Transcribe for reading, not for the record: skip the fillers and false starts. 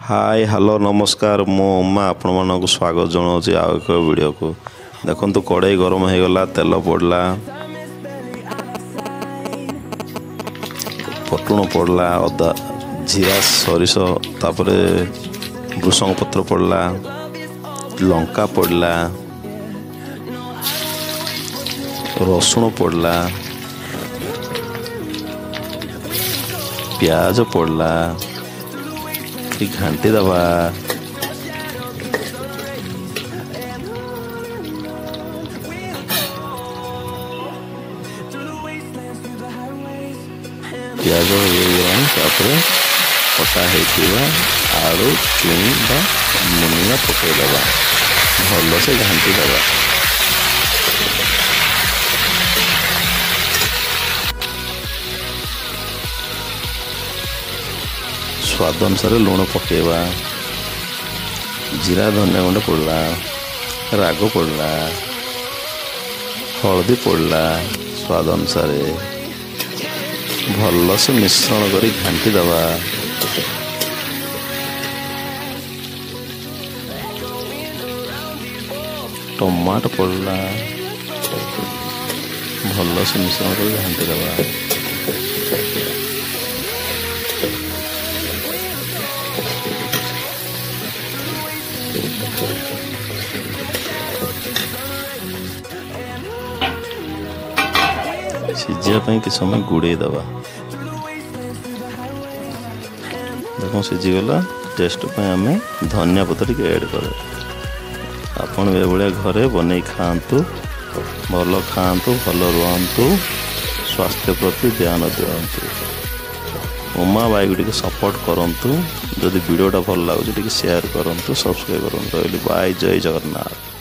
Hi hello नमस्कार मो उमा आपण मानक स्वागत जनाऊँच आउ एक वीडियो को देखो तो कड़ाई गरम हो गला तेल पड़ला पटुण पड़ला अदा जीरा सरिष तापर भृषंग पत्र पड़ला लंका पड़ला रसुण पड़ला प्याज पड़ला घाटी दबा प्याज कटा आलू चुनी मुनिया पकईदबा भल से घाटी दबा स्वाद अनुसार लुण पकेवा जीरा धनिया गुंड पड़ला राग पड़ला हल्दी पड़ला स्वाद अनुसार भल से मिश्रण करी घाटी दबा टमाटो पड़ला भल से मिश्रण करी घाटी दबा सिझापी कि समय गुड़े दबा देख सिझीगला टेस्ट आम धनिया पत्र टी ऐड कर आपन ये घरे बन खातु भल खातु भल रुहतु स्वास्थ्य प्रति ध्यान दिंतु उमा बाइक टी सपोर्ट करंतु जदि वीडियोटा भल लगे शेयर करंतु सब्सक्राइब करंतु बाय जय जगन्नाथ।